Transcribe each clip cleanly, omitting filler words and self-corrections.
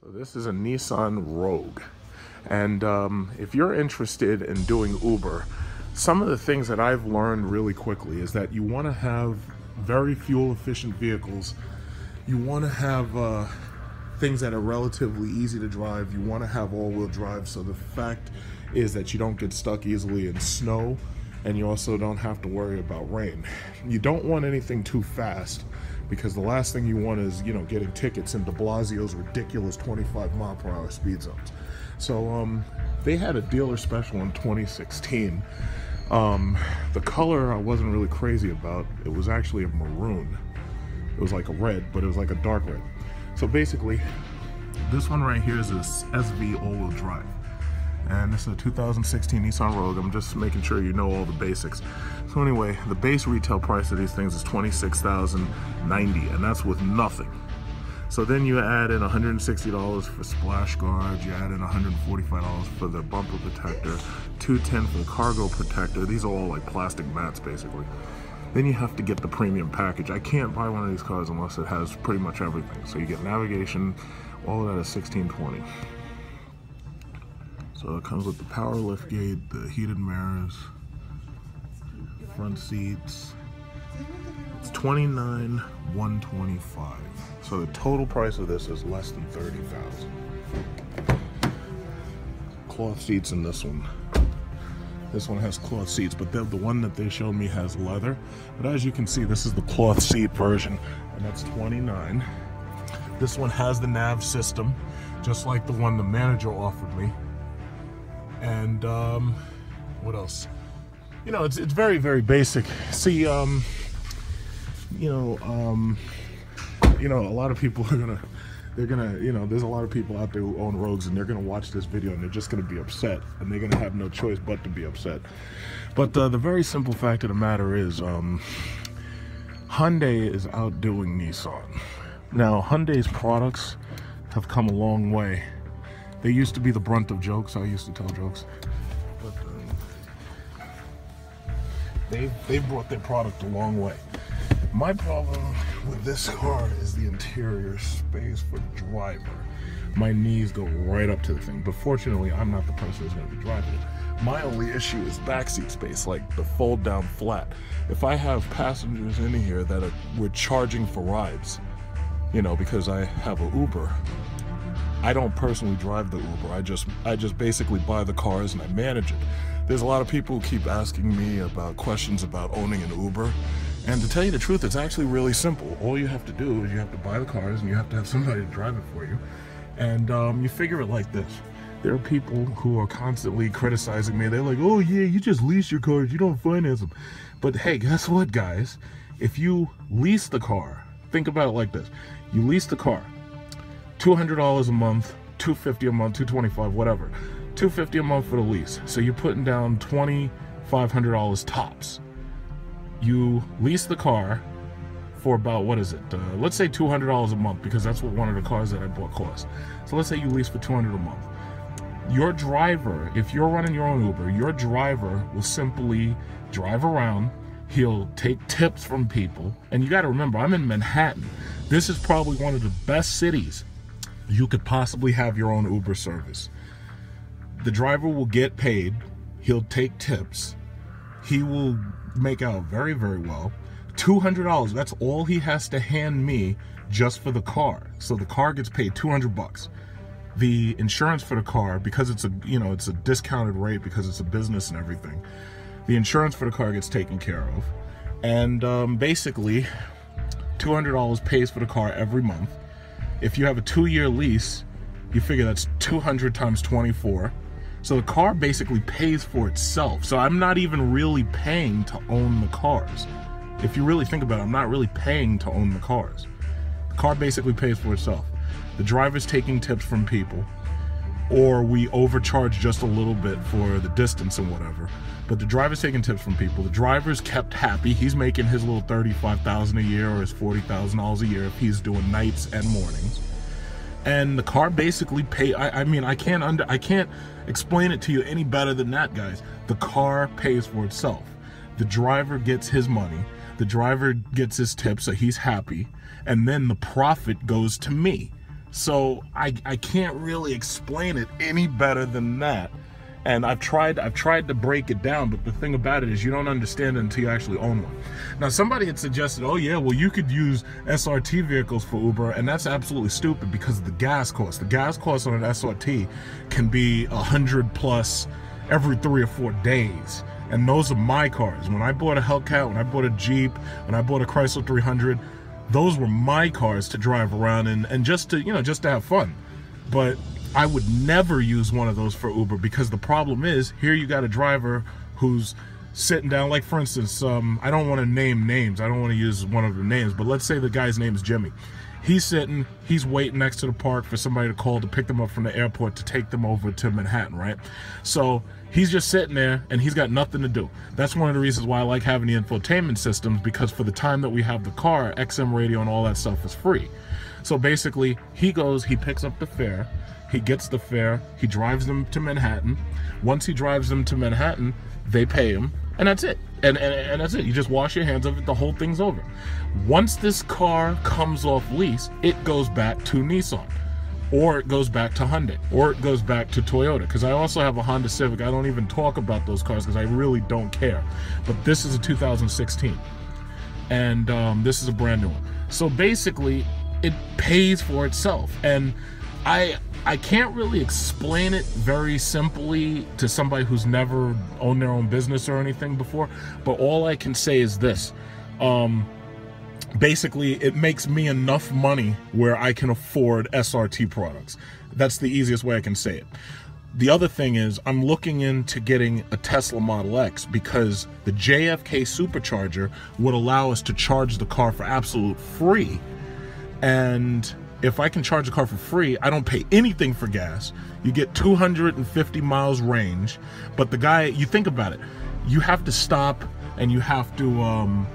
So this is a Nissan Rogue, and if you're interested in doing Uber, some of the things that I've learned really quickly is that you want to have very fuel efficient vehicles. You want to have things that are relatively easy to drive. You want to have all-wheel drive, so the fact is that you don't get stuck easily in snow, and you also don't have to worry about rain. You don't want anything too fast, because the last thing you want is, getting tickets in de Blasio's ridiculous 25-mile-per-hour speed zones. So they had a dealer special in 2016. The color I wasn't really crazy about. It was actually a maroon. It was like a red, but it was like a dark red. So basically, this one right here is a SV all-wheel drive. And this is a 2016 Nissan Rogue. I'm just making sure you know all the basics. So anyway, the base retail price of these things is $26,090, and that's with nothing. So then you add in $160 for splash guards, you add in $145 for the bumper protector, $210 for the cargo protector. These are all like plastic mats basically. Then you have to get the premium package. I can't buy one of these cars unless it has pretty much everything. So you get navigation, all of that is $1,620. So it comes with the power liftgate, the heated mirrors, front seats. It's $29,125. So the total price of this is less than $30,000. Cloth seats in this one. This one has cloth seats, but the one that they showed me has leather. But as you can see, this is the cloth seat version, and that's $29,000. This one has the nav system, just like the one the manager offered me. And what else? It's very, very basic. See, a lot of people are there's a lot of people out there who own Rogues, and they're gonna watch this video and they're just gonna be upset, and they're gonna have no choice but to be upset. But the very simple fact of the matter is, Hyundai is outdoing Nissan. Now, Hyundai's products have come a long way. They used to be the brunt of jokes. I used to tell jokes, but they've brought their product a long way. My problem with this car is the interior space for the driver. My knees go right up to the thing, but fortunately I'm not the person who's going to be driving it. My only issue is backseat space, like the fold down flat. If I have passengers in here that we're charging for rides, because I have an Uber, I don't personally drive the Uber. I just basically buy the cars and I manage it. There's a lot of people who keep asking me about questions about owning an Uber. And to tell you the truth, it's actually really simple. All you have to do is you have to buy the cars and you have to have somebody to drive it for you. And you figure it like this. There are people who are constantly criticizing me. They're like, oh yeah, you just lease your cars, you don't finance them. But hey, guess what, guys? If you lease the car, think about it like this. You lease the car, $200 a month, $250 a month, $225, whatever. $250 a month for the lease. So you're putting down $2,500 tops. You lease the car for about, let's say $200 a month, because that's what one of the cars that I bought cost. So let's say you lease for $200 a month. Your driver, if you're running your own Uber, your driver will simply drive around. He'll take tips from people. And you got to remember, I'm in Manhattan. This is probably one of the best cities you could possibly have your own Uber service. The driver will get paid. He'll take tips. He will make out very, very well. $200, that's all he has to hand me just for the car. So the car gets paid $200. The insurance for the car, because it's it's a discounted rate because it's a business and everything, the insurance for the car gets taken care of. And basically $200 pays for the car every month. If you have a 2-year lease, you figure that's 200 times 24. So the car basically pays for itself. So I'm not even really paying to own the cars. If you really think about it, I'm not really paying to own the cars. The car basically pays for itself. The driver's taking tips from people, or we overcharge just a little bit for the distance and whatever. But the driver's taking tips from people. The driver's kept happy. He's making his little $35,000 a year or his $40,000 a year if he's doing nights and mornings. And the car basically I can't explain it to you any better than that, guys. The car pays for itself. The driver gets his money. The driver gets his tip, so he's happy. And then the profit goes to me. So I can't really explain it any better than that. And I've tried to break it down, but the thing about it is you don't understand it until you actually own one. Now, somebody had suggested, oh yeah, well, you could use SRT vehicles for Uber, and that's absolutely stupid because of the gas cost. The gas cost on an SRT can be 100 plus every 3 or 4 days. And those are my cars. When I bought a Hellcat, when I bought a Jeep, when I bought a Chrysler 300, those were my cars to drive around and just to, you know, just to have fun. But I would never use one of those for Uber because the problem is, here you got a driver who's sitting down, like for instance, I don't want to name names, I don't want to use one of the names, but let's say the guy's name is Jimmy. He's sitting, he's waiting next to the park for somebody to call to pick them up from the airport to take them over to Manhattan, right? So he's just sitting there and he's got nothing to do. That's one of the reasons why I like having the infotainment systems, because for the time that we have the car, XM radio and all that stuff is free. So basically, he goes, he picks up the fare, he gets the fare, he drives them to Manhattan. Once he drives them to Manhattan, they pay him, and that's it. And that's it. You just wash your hands of it, the whole thing's over. Once this car comes off lease, it goes back to Nissan, or it goes back to Hyundai, or it goes back to Toyota, because I also have a Honda Civic. I don't even talk about those cars because I really don't care. But this is a 2016, and this is a brand new one. So basically, it pays for itself. And I can't really explain it very simply to somebody who's never owned their own business or anything before, but all I can say is this. Basically, it makes me enough money where I can afford SRT products. That's the easiest way I can say it. The other thing is, I'm looking into getting a Tesla Model X because the JFK supercharger would allow us to charge the car for absolute free. And if I can charge a car for free, I don't pay anything for gas. You get 250 miles range, but the guy, you think about it, you have to stop and you have to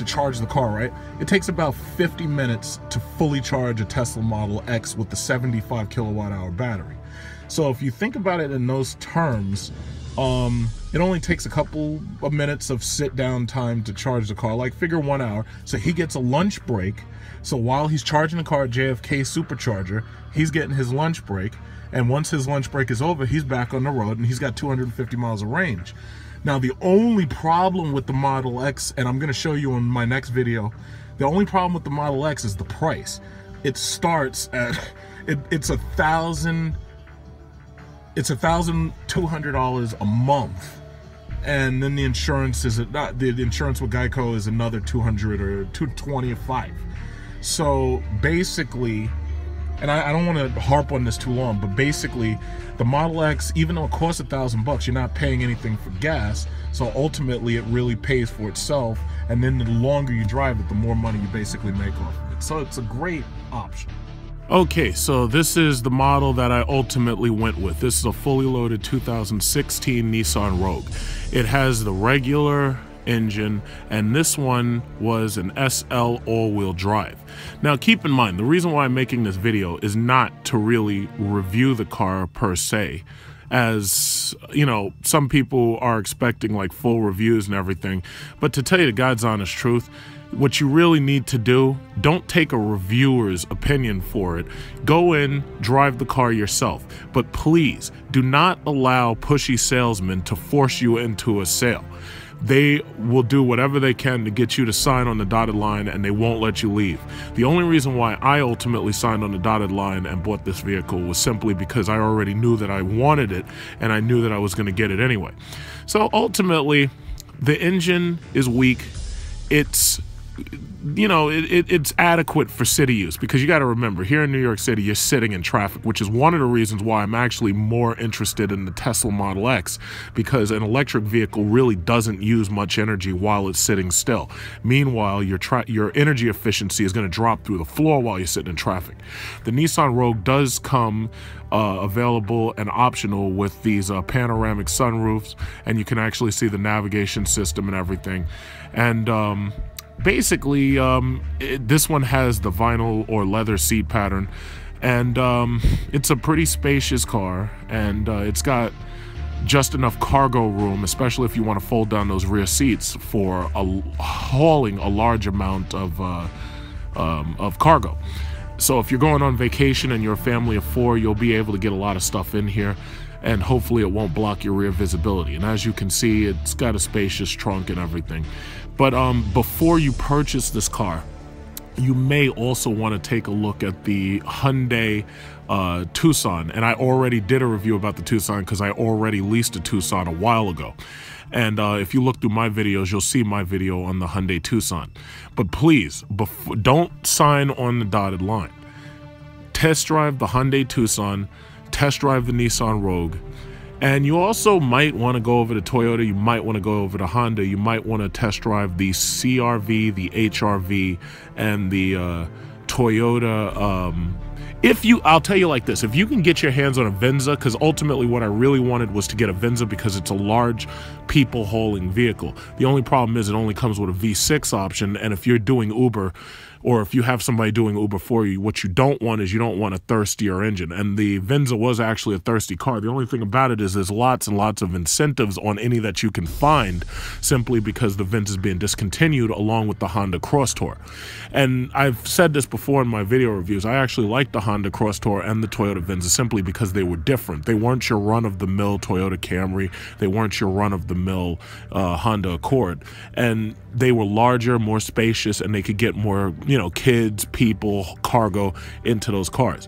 charge the car, right? It takes about 50 minutes to fully charge a Tesla Model X with the 75 kilowatt hour battery. So if you think about it in those terms, it only takes a couple of minutes of sit down time to charge the car, like figure 1 hour. So he gets a lunch break. So while he's charging the car at JFK supercharger, he's getting his lunch break. And once his lunch break is over, he's back on the road and he's got 250 miles of range. Now, the only problem with the Model X, and I'm going to show you in my next video, the only problem with the Model X is the price. It starts at, it's $1,200 a month. And then the insurance is, the insurance with Geico is another $200 or $225. So basically, and I don't want to harp on this too long, but basically the Model X, even though it costs $1,000, you're not paying anything for gas. So ultimately it really pays for itself. And then the longer you drive it, the more money you basically make off of it. So it's a great option. Okay, so this is the model that I ultimately went with. This is a fully loaded 2016 Nissan Rogue. It has the regular engine, and this one was an SL all-wheel drive. Now keep in mind, the reason why I'm making this video is not to really review the car per se, as you know, some people are expecting like full reviews and everything, but to tell you the God's honest truth, what you really need to do, don't take a reviewer's opinion for it. Go in, drive the car yourself, but please do not allow pushy salesmen to force you into a sale. They will do whatever they can to get you to sign on the dotted line, and they won't let you leave. The only reason why I ultimately signed on the dotted line and bought this vehicle was simply because I already knew that I wanted it, and I knew that I was going to get it anyway. So ultimately, the engine is weak. It's, you know, it's adequate for city use, because you got to remember, here in New York City, you're sitting in traffic, which is one of the reasons why I'm actually more interested in the Tesla Model X, because an electric vehicle really doesn't use much energy while it's sitting still. Meanwhile, your energy efficiency is going to drop through the floor while you're sitting in traffic. The Nissan Rogue does come available and optional with these panoramic sunroofs, and you can actually see the navigation system and everything. And basically, this one has the vinyl or leather seat pattern, and it's a pretty spacious car, and it's got just enough cargo room, especially if you want to fold down those rear seats for hauling a large amount of cargo. So if you're going on vacation and you're a family of 4, you'll be able to get a lot of stuff in here, and hopefully it won't block your rear visibility. And as you can see, it's got a spacious trunk and everything. But before you purchase this car, you may also want to take a look at the Hyundai Tucson. And I already did a review about the Tucson because I already leased a Tucson a while ago. And if you look through my videos, you'll see my video on the Hyundai Tucson. But please, don't sign on the dotted line. Test drive the Hyundai Tucson, test drive the Nissan Rogue, and you also might want to go over to Toyota, you might want to go over to Honda, you might want to test drive the CR-V, the HR-V, and the Toyota. I'll tell you like this, if you can get your hands on a Venza, because ultimately what I really wanted was to get a Venza because it's a large people hauling vehicle. The only problem is it only comes with a V6 option, and if you're doing Uber, or if you have somebody doing Uber for you, what you don't want is you don't want a thirstier engine. And the Venza was actually a thirsty car. The only thing about it is there's lots and lots of incentives on any that you can find, simply because the Venza is being discontinued along with the Honda Cross Tour. And I've said this before in my video reviews, I actually like the Honda Cross Tour and the Toyota Venza simply because they were different. They weren't your run-of-the-mill Toyota Camry. They weren't your run-of-the-mill Honda Accord. And they were larger, more spacious, and they could get more, you know, kids, people, cargo into those cars.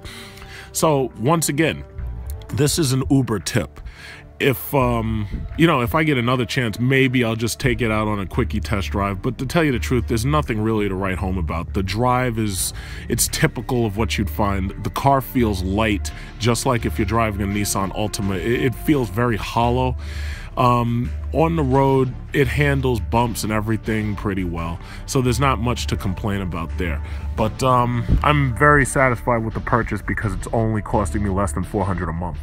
So once again, this is an Uber tip. If you know, if I get another chance, maybe I'll just take it out on a quickie test drive. But to tell you the truth, there's nothing really to write home about. The drive it's typical of what you'd find. The car feels light, just like if you're driving a Nissan Altima. It feels very hollow. On the road, it handles bumps and everything pretty well, so there's not much to complain about there. But I'm very satisfied with the purchase because it's only costing me less than $400 a month.